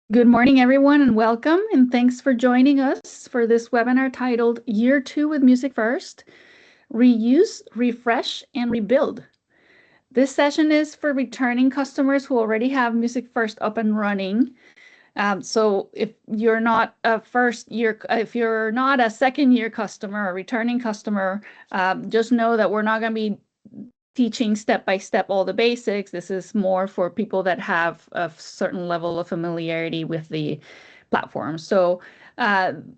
Good morning, everyone, and welcome, and thanks for joining us for this webinar titled Year 2 with MusicFirst, Reuse, Refresh, and Rebuild. This session is for returning customers who already have MusicFirst up and running. So if you're not a second-year customer or returning customer, just know that we're not going to be teaching step by step all the basics. This is more for people that have a certain level of familiarity with the platform. So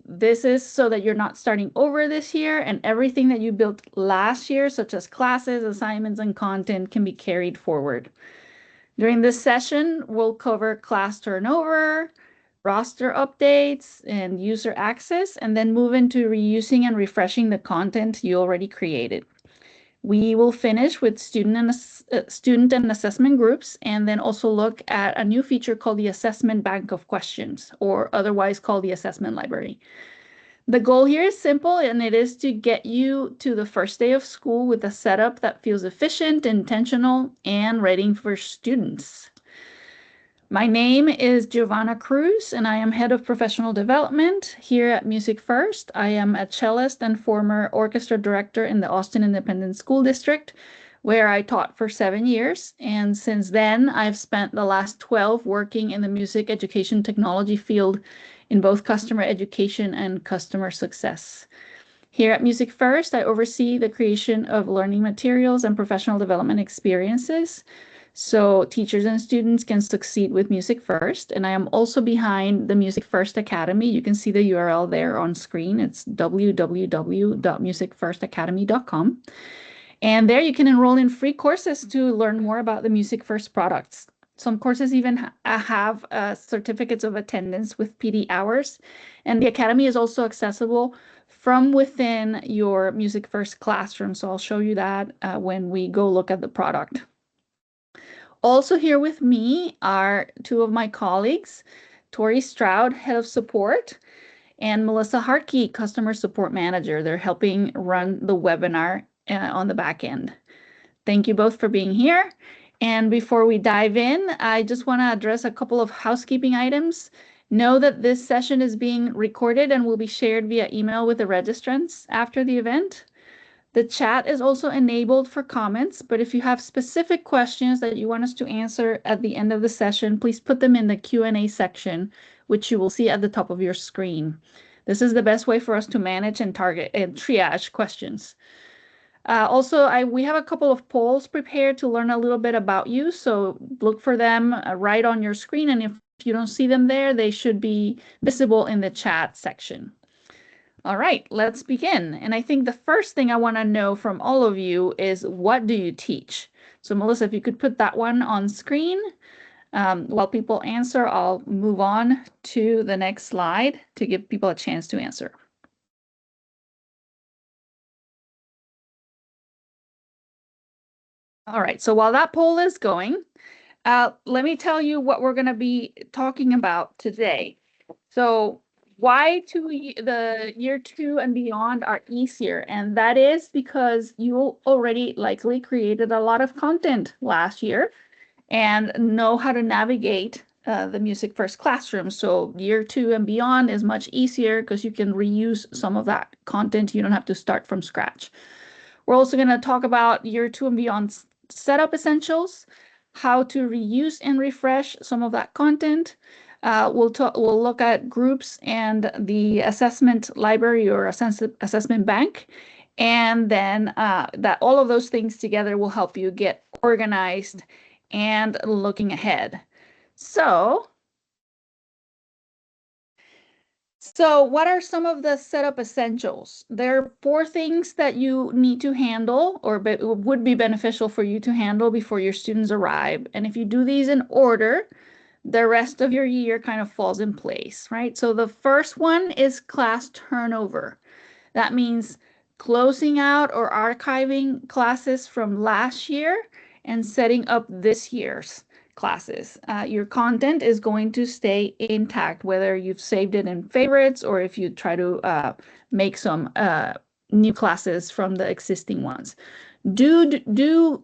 this is so that you're not starting over this year, and everything that you built last year, such as classes, assignments, and content, can be carried forward. During this session, we'll cover class turnover, roster updates, and user access, and then move into reusing and refreshing the content you already created. We will finish with student and assessment groups, and then also look at a new feature called the Assessment Bank of Questions, or otherwise called the Assessment Library. The goal here is simple, and it is to get you to the first day of school with a setup that feels efficient, intentional, and ready for students. My name is Giovanna Cruz, and I am Head of Professional Development here at MusicFirst. I am a cellist and former orchestra director in the Austin Independent School District, where I taught for 7 years. And since then, I've spent the last 12 working in the music education technology field in both customer education and customer success. Here at MusicFirst, I oversee the creation of learning materials and professional development experiences, so teachers and students can succeed with MusicFirst. And I am also behind the MusicFirst Academy. You can see the URL there on screen. It's www.musicfirstacademy.com. And there you can enroll in free courses to learn more about the MusicFirst products. Some courses even have certificates of attendance with PD hours. And the Academy is also accessible from within your MusicFirst Classroom. So I'll show you that when we go look at the product. Also here with me are two of my colleagues, Tori Stroud, Head of Support, and Melissa Hartke, Customer Support Manager. They're helping run the webinar on the back end. Thank you both for being here. And before we dive in, I just want to address a couple of housekeeping items. Know that this session is being recorded and will be shared via email with the registrants after the event. The chat is also enabled for comments, but if you have specific questions that you want us to answer at the end of the session, please put them in the Q&A section, which you will see at the top of your screen. This is the best way for us to manage and target and triage questions. We have a couple of polls prepared to learn a little bit about you, so look for them right on your screen, and if you don't see them there, they should be visible in the chat section. All right, let's begin. And I think the first thing I want to know from all of you is, what do you teach? So Melissa, if you could put that one on screen. While people answer, I'll move on to the next slide to give people a chance to answer. All right, so while that poll is going, let me tell you what we're going to be talking about today. So why the year 2 and beyond are easier, and that is because you already likely created a lot of content last year and know how to navigate the MusicFirst Classroom. So year 2 and beyond is much easier because you can reuse some of that content. You don't have to start from scratch. We're also going to talk about year 2 and beyond setup essentials, how to reuse and refresh some of that content. We'll look at groups and the assessment library or assessment bank, and then that all of those things together will help you get organized and looking ahead. So what are some of the setup essentials? There are 4 things that you need to handle, or would be beneficial for you to handle before your students arrive. And if you do these in order, the rest of your year kind of falls in place, right? So the first one is class turnover. That means closing out or archiving classes from last year and setting up this year's classes. Your content is going to stay intact, whether you've saved it in favorites or if you try to make some new classes from the existing ones. Do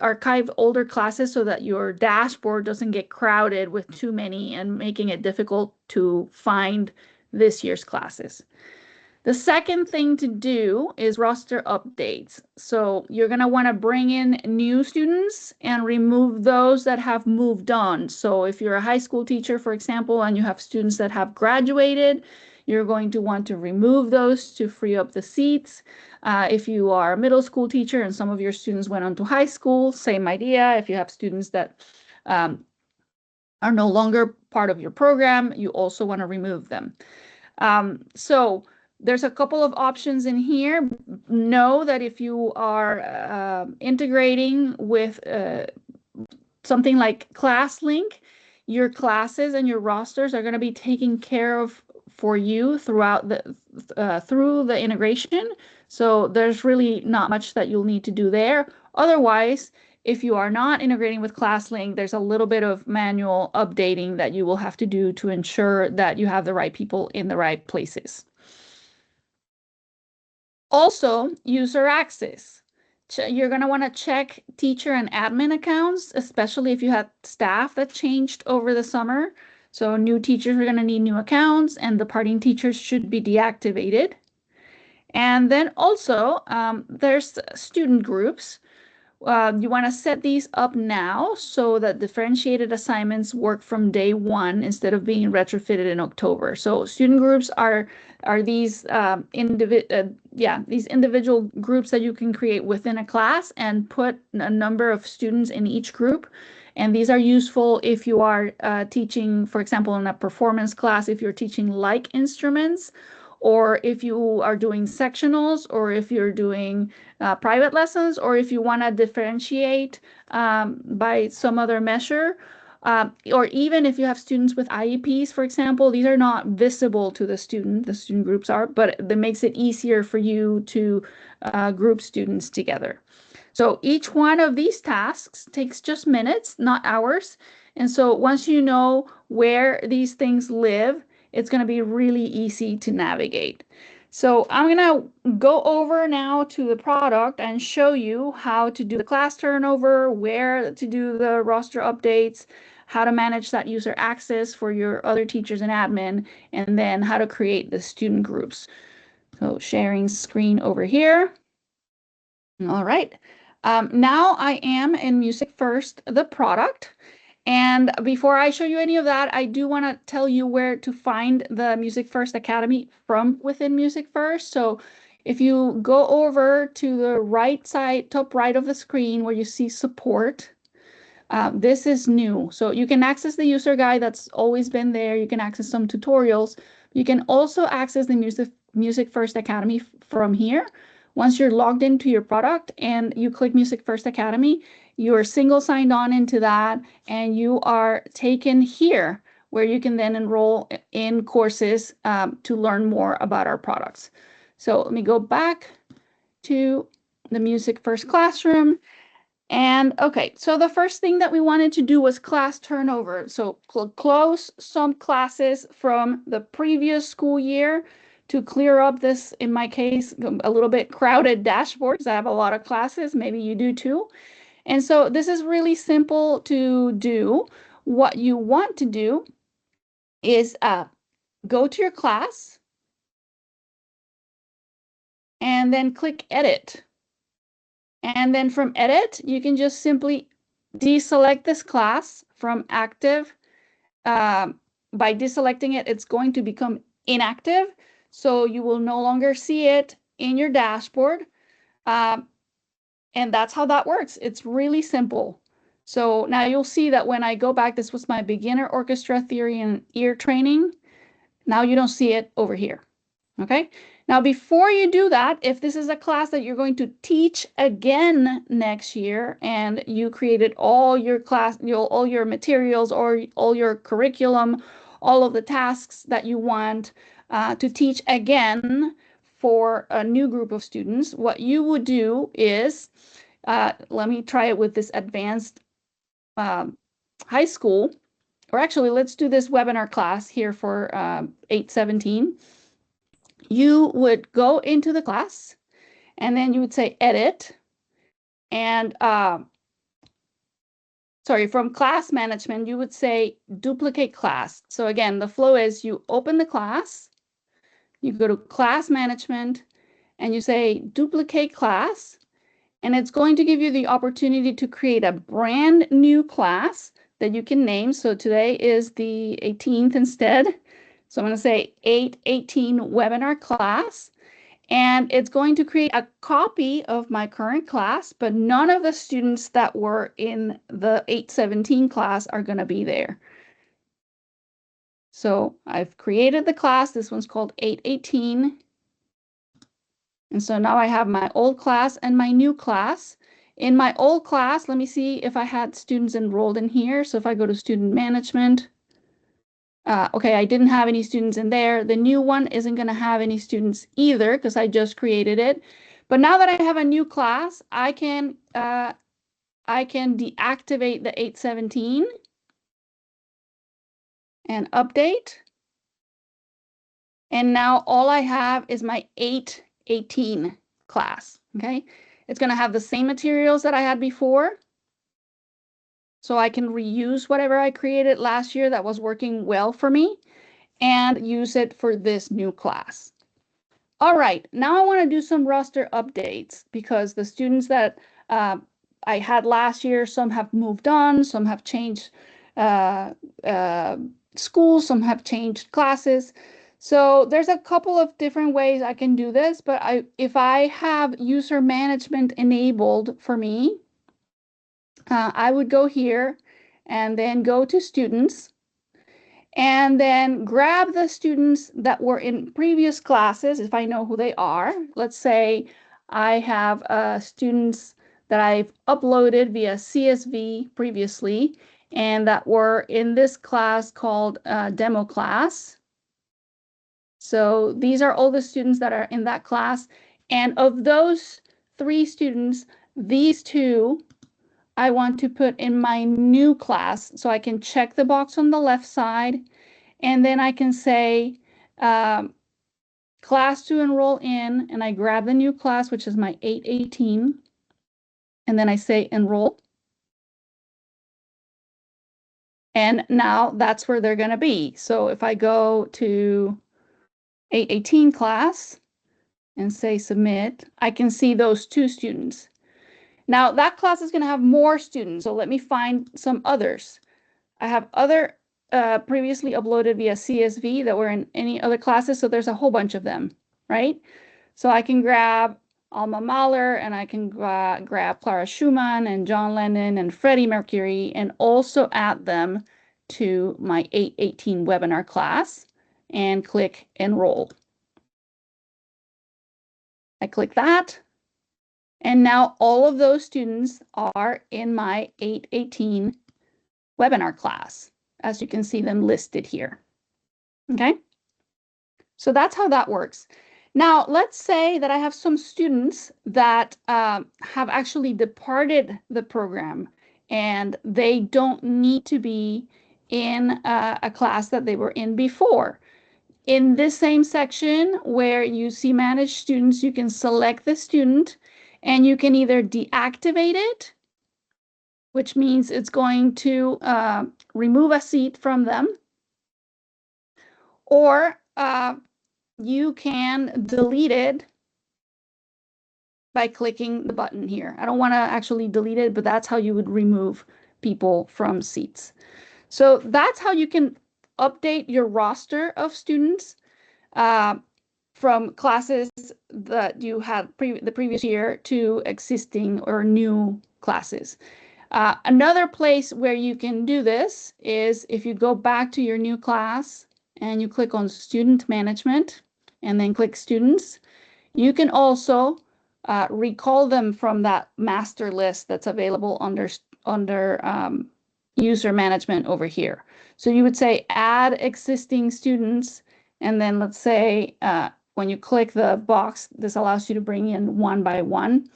archive older classes so that your dashboard doesn't get crowded with too many and making it difficult to find this year's classes. The second thing to do is roster updates. So you're going to want to bring in new students and remove those that have moved on. So if you're a high school teacher, for example, and you have students that have graduated, you're going to want to remove those to free up the seats. If you are a middle school teacher and some of your students went on to high school, same idea. If you have students that are no longer part of your program, you also want to remove them. So there's a couple of options in here. Know that if you are integrating with something like ClassLink, your classes and your rosters are going to be taken care of for you throughout through the integration. So there's really not much that you'll need to do there. Otherwise, if you are not integrating with ClassLink, there's a little bit of manual updating that you will have to do to ensure that you have the right people in the right places. Also, user access. You're going to want to check teacher and admin accounts, especially if you had staff that changed over the summer. So new teachers are going to need new accounts, and departing teachers should be deactivated. And then also, there's student groups. You want to set these up now so that differentiated assignments work from day one instead of being retrofitted in October. So student groups are these these individual groups that you can create within a class and put a number of students in each group. And these are useful if you are teaching, for example, in a performance class, if you're teaching like instruments, or if you are doing sectionals, or if you're doing private lessons, or if you want to differentiate by some other measure, or even if you have students with IEPs, for example, these are not visible to the student groups are, but that makes it easier for you to group students together. So each one of these tasks takes just minutes, not hours. And so once you know where these things live, it's going to be really easy to navigate. So I'm going to go over now to the product and show you how to do the class turnover, where to do the roster updates, how to manage that user access for your other teachers and admin, and then how to create the student groups. So sharing screen over here. All right. Now I am in MusicFirst, the product. And before I show you any of that, I do want to tell you where to find the MusicFirst Academy from within MusicFirst. So if you go over to the right side, top right of the screen where you see support, this is new. So you can access the user guide that's always been there. You can access some tutorials. You can also access the MusicFirst Academy from here. Once you're logged into your product and you click MusicFirst Academy, you're single signed on into that, and you are taken here where you can then enroll in courses to learn more about our products. So let me go back to the MusicFirst Classroom. And okay, so the first thing that we wanted to do was class turnover. So close some classes from the previous school year to clear up this, in my case, a little bit crowded dashboard because I have a lot of classes. Maybe you do too. And so this is really simple to do. What you want to do is go to your class and then click Edit. And then from Edit, you can just simply deselect this class from active. By deselecting it, it's going to become inactive. So you will no longer see it in your dashboard. And that's how that works. It's really simple. So now you'll see that when I go back, this was my beginner orchestra theory and ear training. Now you don't see it over here. Okay. Now, before you do that, if this is a class that you're going to teach again next year and you created all your class, all your materials or all your curriculum, all of the tasks that you want to teach again for a new group of students, what you would do is, let me try it with this advanced high school, or actually let's do this webinar class here for 817. You would go into the class and then you would say edit, And sorry, from class management, you would say duplicate class. So again, the flow is you open the class, you go to class management, and you say duplicate class, and it's going to give you the opportunity to create a brand new class that you can name. So today is the 18th instead. So I'm going to say 818 webinar class. And it's going to create a copy of my current class, but none of the students that were in the 817 class are going to be there. So I've created the class. This one's called 818. And so now I have my old class and my new class. In my old class, let me see if I had students enrolled in here. So if I go to student management, okay, I didn't have any students in there. The new one isn't going to have any students either because I just created it. But now that I have a new class, I can deactivate the 817 and update. And now all I have is my 818 class, okay? It's going to have the same materials that I had before. So I can reuse whatever I created last year that was working well for me and use it for this new class. All right, now I want to do some roster updates because the students that I had last year, some have moved on, some have changed schools, some have changed classes. So there's a couple of different ways I can do this, but if I have user management enabled for me, I would go here and then go to students and then grab the students that were in previous classes if I know who they are. Let's say I have students that I've uploaded via CSV previously and that were in this class called demo class. So these are all the students that are in that class. And of those 3 students, these 2 I want to put in my new class. So I can check the box on the left side, and then I can say class to enroll in, and I grab the new class, which is my 818, and then I say enroll. And now that's where they're going to be. So if I go to 818 class and say submit, I can see those 2 students. Now that class is going to have more students. So let me find some others. I have other previously uploaded via CSV that were in any other classes. So there's a whole bunch of them, right? So I can grab Alma Mahler and I can grab Clara Schumann and John Lennon and Freddie Mercury and also add them to my 818 webinar class and click enroll. I click that. And now all of those students are in my 818 webinar class, as you can see them listed here. Okay, so that's how that works. Now, let's say that I have some students that have actually departed the program and they don't need to be in a class that they were in before. In this same section where you see manage students, you can select the student and you can either deactivate it, which means it's going to remove a seat from them, or you can delete it by clicking the button here. I don't want to actually delete it, but that's how you would remove people from seats. So that's how you can update your roster of students from classes that you had the previous year to existing or new classes. Another place where you can do this is if you go back to your new class and you click on student management and then click students, you can also recall them from that master list that's available under user management over here. So you would say add existing students, and then let's say when you click the box, this allows you to bring in one by one.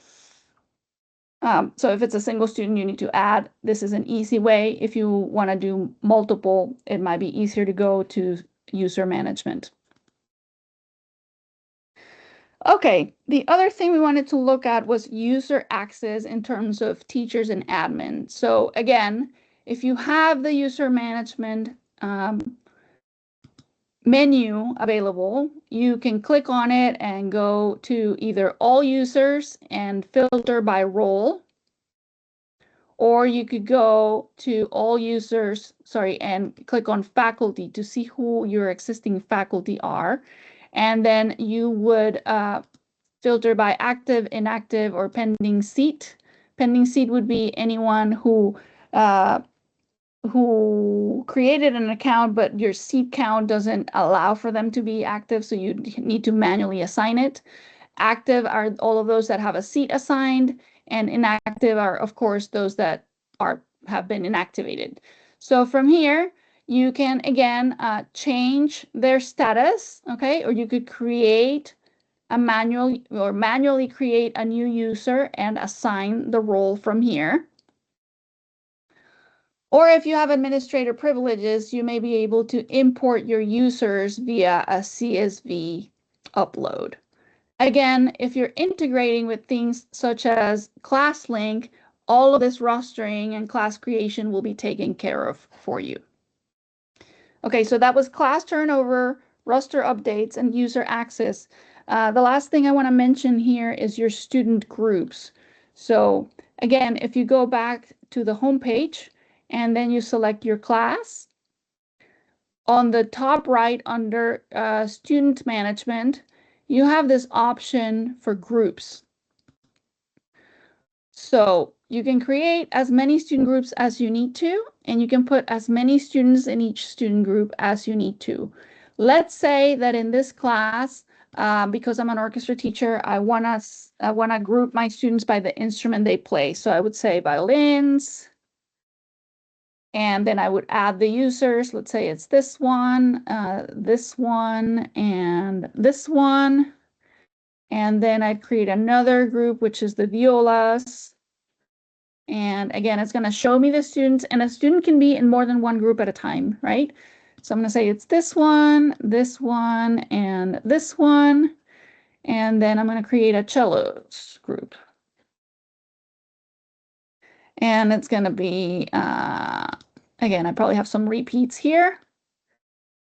So if it's a single student you need to add, this is an easy way. If you want to do multiple, it might be easier to go to user management. Okay, the other thing we wanted to look at was user access in terms of teachers and admin. So again, if you have the user management menu available, you can click on it and go to either all users and filter by role, or you could go to all users, sorry, and click on faculty to see who your existing faculty are. And then you would filter by active, inactive, or pending seat. Pending seat would be anyone who created an account, but your seat count doesn't allow for them to be active, so you need to manually assign it. Active are all of those that have a seat assigned, and inactive are, of course, those that have been inactivated. So from here, you can again change their status, okay? Or you could create a manually create a new user and assign the role from here. Or if you have administrator privileges, you may be able to import your users via a CSV upload. Again, if you're integrating with things such as ClassLink, all of this rostering and class creation will be taken care of for you. Okay, so that was class turnover, roster updates, and user access. The last thing I want to mention here is your student groups. So again, if you go back to the home page and then you select your class, on the top right under student management, you have this option for groups. So you can create as many student groups as you need to, and you can put as many students in each student group as you need to. Let's say that in this class, because I'm an orchestra teacher, I wanna group my students by the instrument they play. So I would say violins, and then I would add the users. Let's say it's this one, and this one. And then I'd create another group, which is the violas. And again, it's going to show me the students, and a student can be in more than one group at a time, right? So I'm going to say it's this one, and this one. And then I'm going to create a cellos group. And it's going to be, again, I probably have some repeats here.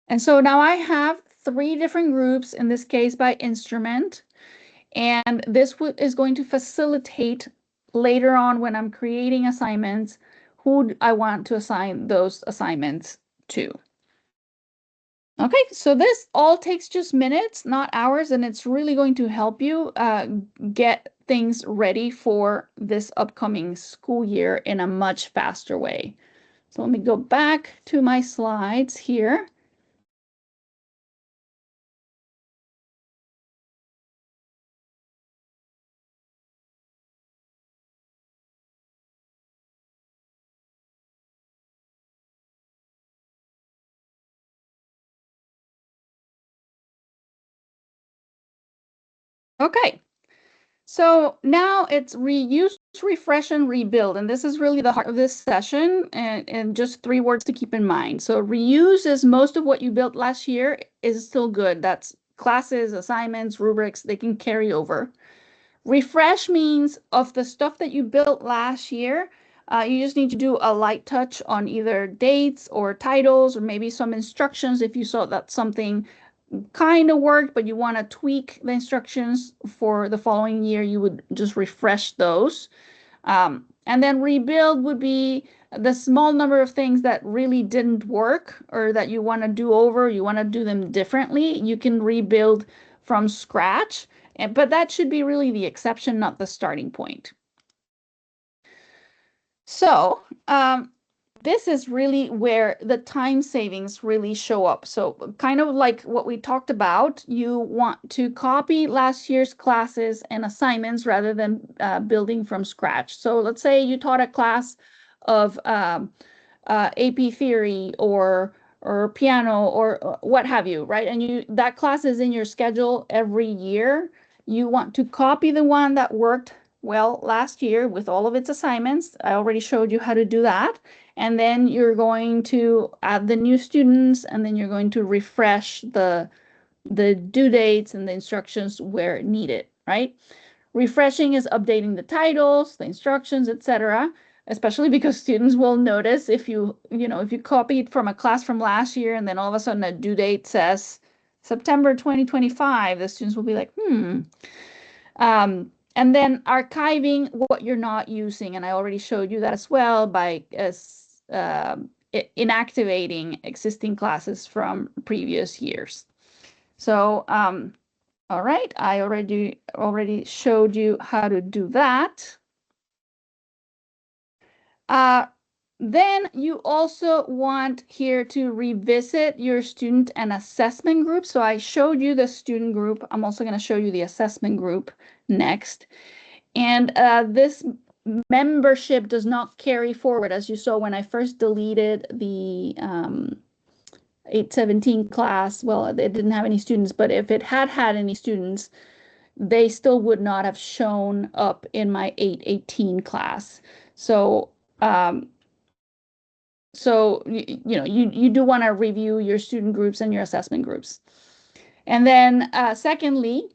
And so now I have 3 different groups, in this case by instrument. And this is going to facilitate later on when I'm creating assignments, who I want to assign those assignments to. Okay, so this all takes just minutes, not hours, and it's really going to help you get things ready for this upcoming school year in a much faster way. So let me go back to my slides here. Okay, so now it's reuse, refresh, and rebuild. And this is really the heart of this session, and just 3 words to keep in mind. So reuse is most of what you built last year is still good. That's classes, assignments, rubrics, they can carry over. Refresh means of the stuff that you built last year, you just need to do a light touch on either dates or titles, or maybe some instructions if you saw that something kind of worked, but you want to tweak the instructions for the following year, you would just refresh those. And then rebuild would be the small number of things that really didn't work or that you want to do over, you want to do them differently. You can rebuild from scratch, but that should be really the exception, not the starting point. So this is really where the time savings really show up. So kind of like what we talked about, you want to copy last year's classes and assignments rather than building from scratch. So let's say you taught a class of AP theory or piano or what have you, right? And that class is in your schedule every year. You want to copy the one that worked well last year with all of its assignments. I already showed you how to do that. And then you're going to add the new students, and then you're going to refresh the the due dates and the instructions where needed, right? Refreshing is updating the titles, the instructions, etc. Especially because students will notice if if you copied from a class from last year and then all of a sudden a due date says September 2025, the students will be like, and then archiving what you're not using. And I already showed you that as well by inactivating existing classes from previous years. So, all right, I already showed you how to do that. Then you also want here to revisit your student and assessment group. So I showed you the student group. I'm also going to show you the assessment group next. And this membership does not carry forward, as you saw when I first deleted the 817 class. Well, it didn't have any students, but if it had any students, they still would not have shown up in my 818 class. So, you do want to review your student groups and your assessment groups. And then secondly,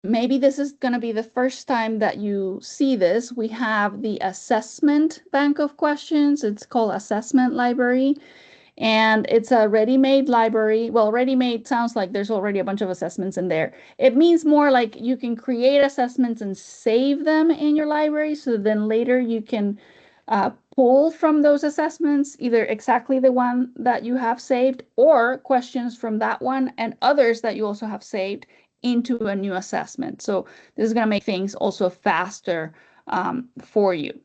maybe this is going to be the first time that you see this. We have the assessment bank of questions. It's called Assessment Library. And it's a ready-made library. Well, ready-made sounds like there's already a bunch of assessments in there. It means more like you can create assessments and save them in your library. So then later you can pull from those assessments, either exactly the one that you have saved or questions from that one and others that you also have saved into a new assessment. So this is going to make things also faster for you.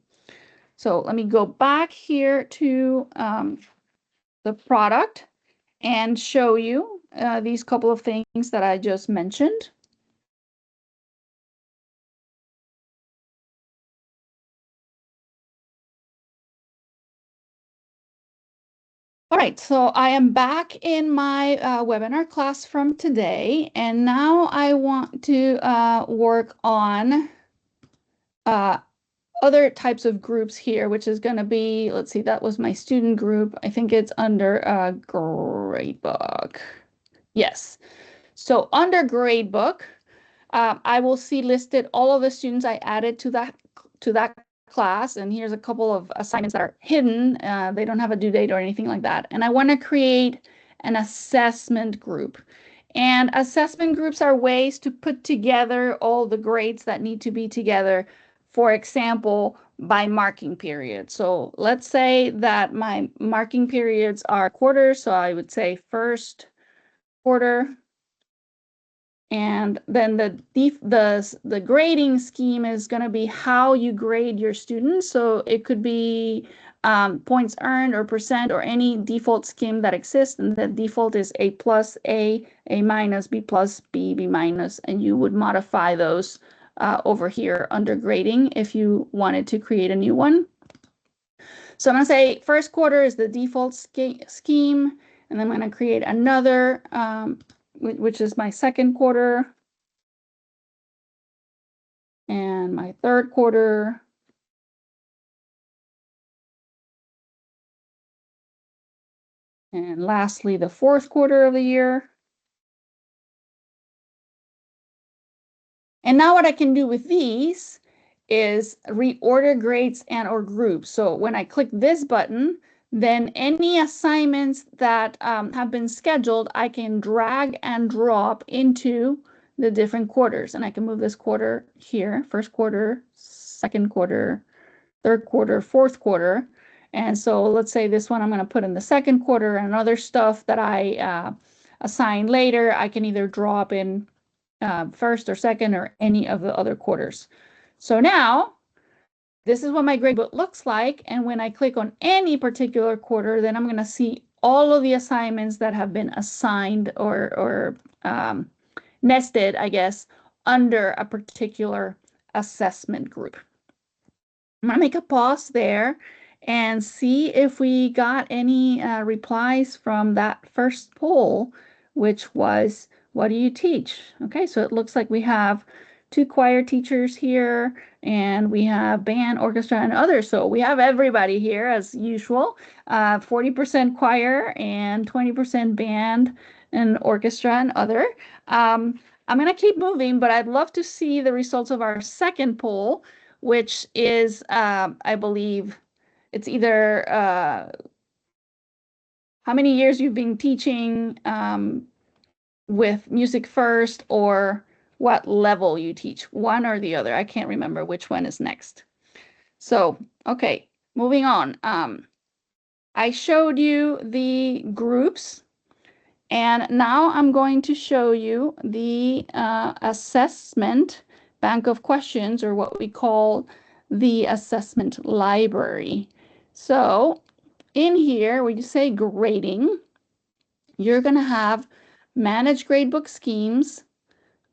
So let me go back here to the product and show you these couple of things that I just mentioned. All right, so I am back in my webinar class from today, and now I want to work on other types of groups here, which is going to be, let's see, that was my student group. I think it's under gradebook. Yes. So under gradebook, I will see listed all of the students I added to that class. And here's a couple of assignments that are hidden. They don't have a due date or anything like that. And I want to create an assessment group. And assessment groups are ways to put together all the grades that need to be together, for example, by marking period. So let's say that my marking periods are quarters. So I would say first quarter. And then the grading scheme is going to be how you grade your students. So it could be points earned or percent or any default scheme that exists. And the default is A plus, A minus, B plus, B minus. And you would modify those over here under grading if you wanted to create a new one. So I'm going to say first quarter is the default scheme. And then I'm going to create another which is my second quarter and my third quarter. And lastly, the fourth quarter of the year. And now what I can do with these is reorder grades and or groups. So when I click this button, then any assignments that have been scheduled, I can drag and drop into the different quarters. And I can move this quarter here, first quarter, second quarter, third quarter, fourth quarter. And so let's say this one I'm going to put in the second quarter, and other stuff that I assign later, I can either drop in first or second or any of the other quarters. So now this is what my gradebook looks like. And when I click on any particular quarter, then I'm going to see all of the assignments that have been assigned or nested, I guess, under a particular assessment group. I'm going to make a pause there and see if we got any replies from that first poll, which was, what do you teach? Okay, so it looks like we have 2 choir teachers here, and we have band, orchestra, and others. So we have everybody here as usual, 40% choir and 20% band. and orchestra and other. I'm going to keep moving, but I'd love to see the results of our second poll, which is, I believe, it's either how many years you've been teaching with MusicFirst, or what level you teach, one or the other. I can't remember which one is next. So, okay, moving on. I showed you the groups, and now I'm going to show you the assessment bank of questions, or what we call the assessment library. So in here, when you say grading, you're going to have manage gradebook schemes,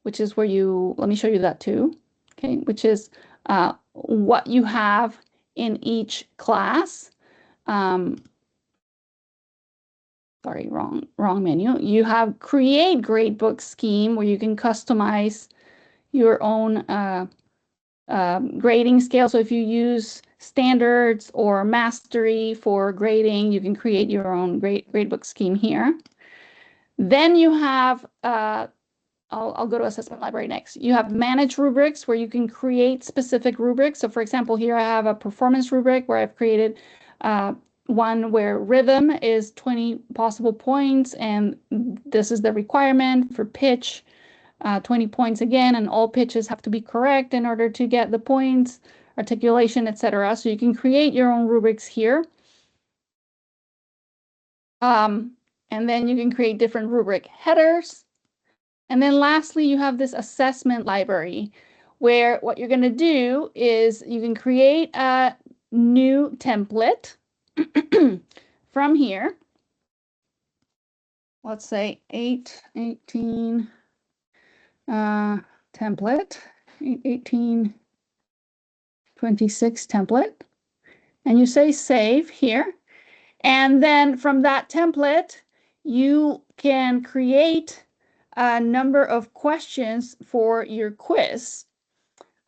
which is where you, let me show you that too, okay, which is what you have in each class. Sorry, wrong menu. You have create gradebook scheme, where you can customize your own grading scale. So if you use standards or mastery for grading, you can create your own gradebook scheme here. Then you have, I'll go to assessment library next. You have manage rubrics, where you can create specific rubrics. So for example, here I have a performance rubric where I've created one where rhythm is 20 possible points, and this is the requirement for pitch, 20 points again, and all pitches have to be correct in order to get the points, articulation, etc. So you can create your own rubrics here. And then you can create different rubric headers. And then lastly, you have this assessment library, where what you're going to do is you can create a new template from here. Let's say 818 template, 1826 template, and you say save here. And then from that template, you can create a number of questions for your quiz.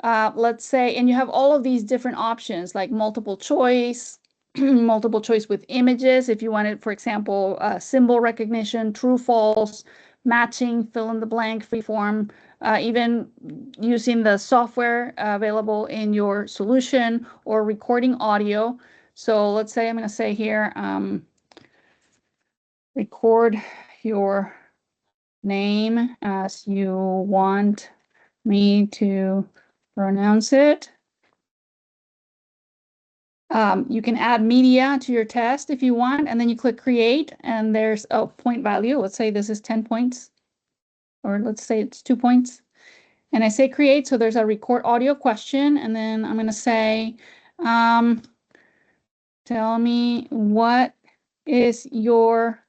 Let's say, and you have all of these different options, like multiple choice, multiple choice with images, if you wanted, for example, symbol recognition, true, false, matching, fill in the blank, free form, even using the software available in your solution, or recording audio. So let's say I'm going to say here, record your name as you want me to pronounce it. You can add media to your test if you want, and then you click create, and there's a point value. Let's say this is 10 points, or let's say it's 2 points. And I say create, so there's a record audio question, and then I'm going to say, tell me what is your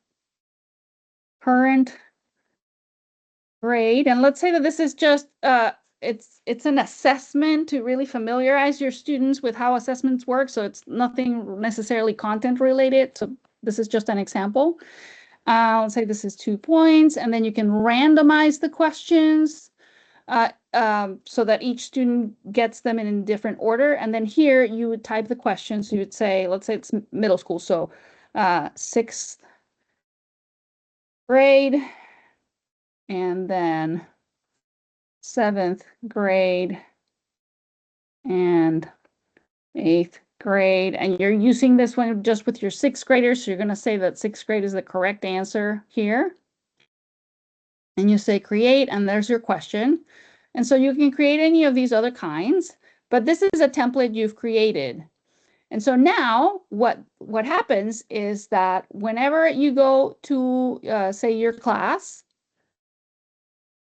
current grade. And let's say that this is just it's an assessment to really familiarize your students with how assessments work. So it's nothing necessarily content related. So this is just an example. Let's say this is 2 points, and then you can randomize the questions so that each student gets them in a different order. And then here you would type the questions. So you would say, let's say it's middle school. So 6th grade, and then 7th grade, and 8th grade. And you're using this one just with your 6th graders. So you're going to say that 6th grade is the correct answer here. And you say create, and there's your question. And so you can create any of these other kinds, but this is a template you've created. And so now what happens is that whenever you go to, say, your class,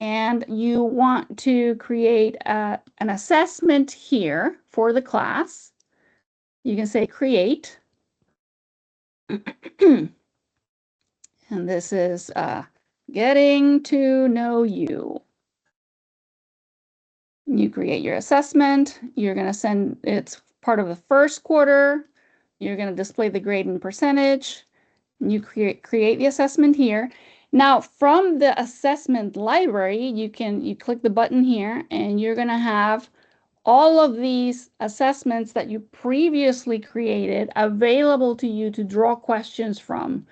and you want to create an assessment here for the class, you can say create. And this is getting to know you. You create your assessment. You're going to send, it's part of the first quarter. You're going to display the grade and percentage. You create the assessment here. Now, from the assessment library, you click the button here, and you're going to have all of these assessments that you previously created available to you to draw questions from.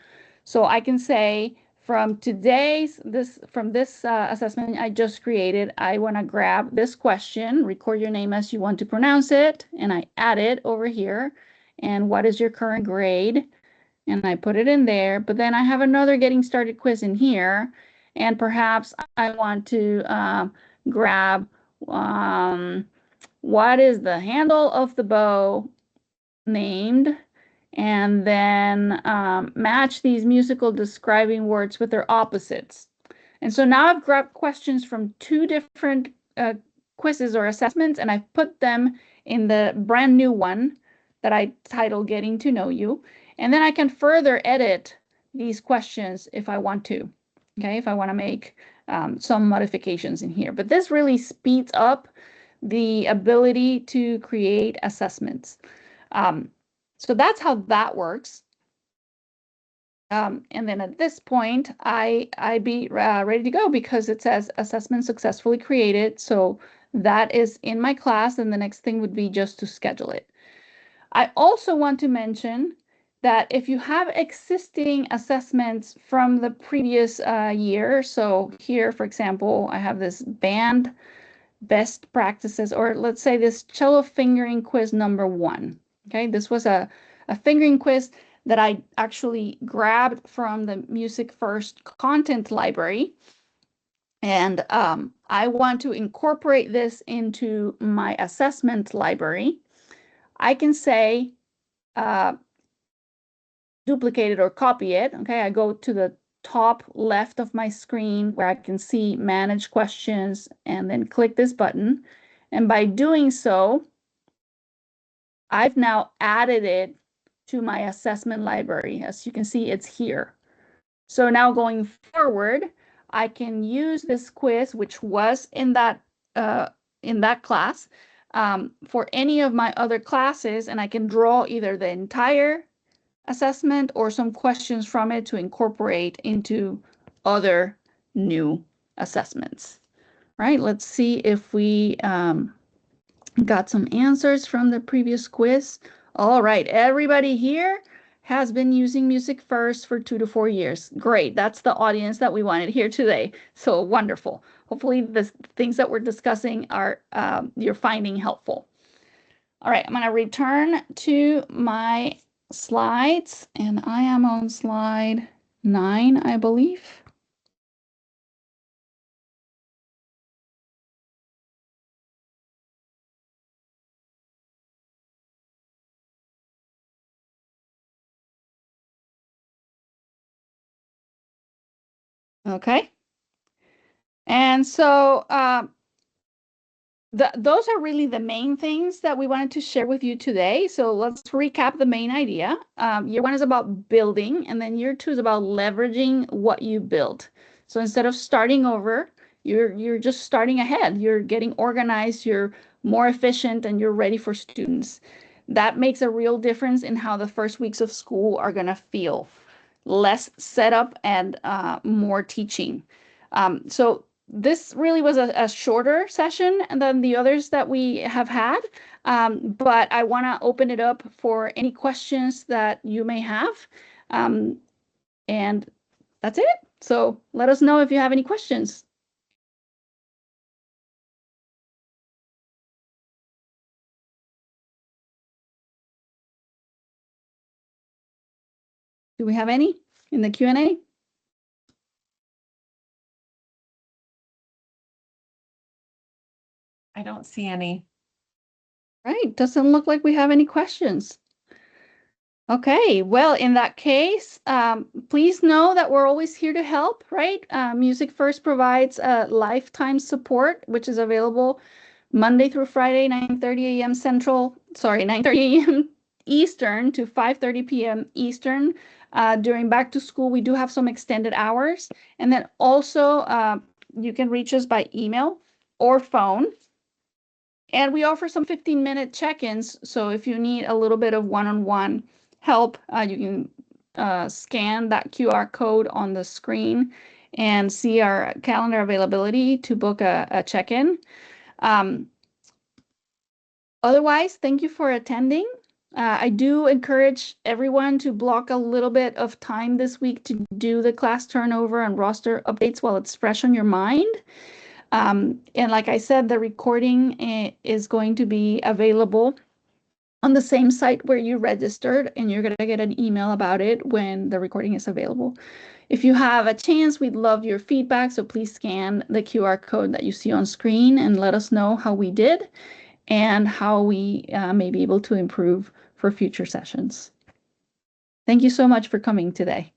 So I can say from this assessment I just created, I want to grab this question, record your name as you want to pronounce it, and I add it over here. And what is your current grade? And I put it in there, but then I have another getting started quiz in here. And perhaps I want to grab what is the handle of the bow named, and then match these musical describing words with their opposites. And so now I've grabbed questions from two different quizzes or assessments, and I've put them in the brand new one that I titled Getting to Know You. And then I can further edit these questions if I want to, okay, if I want to make some modifications in here. But this really speeds up the ability to create assessments. So that's how that works. And then at this point, I be ready to go because it says assessment successfully created. So that is in my class, and the next thing would be just to schedule it. I also want to mention that if you have existing assessments from the previous year, so here, for example, I have this band best practices, or let's say this cello fingering quiz number 1. Okay, this was a fingering quiz that I actually grabbed from the MusicFirst content library. And I want to incorporate this into my assessment library. I can say duplicate it or copy it. Okay, I go to the top left of my screen where I can see manage questions and then click this button. And by doing so, I've now added it to my assessment library. As you can see, it's here. So now going forward, I can use this quiz, which was in that class, for any of my other classes, and I can draw either the entire assessment or some questions from it to incorporate into other new assessments. Right? Let's see if we got some answers from the previous quiz. All right, everybody here has been using MusicFirst for 2 to 4 years. Great, that's the audience that we wanted here today. So wonderful. Hopefully the things that we're discussing are you're finding helpful. All right, I'm going to return to my slides, and I am on slide 9, I believe. Okay. And so those are really the main things that we wanted to share with you today. So let's recap the main idea. Year 1 is about building, and then year 2 is about leveraging what you built. So instead of starting over, you're just starting ahead. You're getting organized, you're more efficient, and you're ready for students. That makes a real difference in how the first weeks of school are going to feel. Less setup and more teaching. So this really was a shorter session than the others that we have had, but I want to open it up for any questions that you may have. And that's it. So let us know if you have any questions. Do we have any in the Q&A? I don't see any. Right, doesn't look like we have any questions. Okay, well, in that case, please know that we're always here to help, right? MusicFirst provides lifetime support, which is available Monday through Friday, 9:30 a.m. Central, sorry, 9:30 a.m. Eastern to 5:30 p.m. Eastern. During back to school, we do have some extended hours. And then also, you can reach us by email or phone. And we offer some 15-minute check-ins. So if you need a little bit of one-on-one help, you can scan that QR code on the screen and see our calendar availability to book a check-in. Otherwise, thank you for attending. I do encourage everyone to block a little bit of time this week to do the class turnover and roster updates while it's fresh on your mind. And like I said, the recording is going to be available on the same site where you registered, and you're going to get an email about it when the recording is available. If you have a chance, we'd love your feedback, so please scan the QR code that you see on screen and let us know how we did and how we may be able to improve for future sessions. Thank you so much for coming today.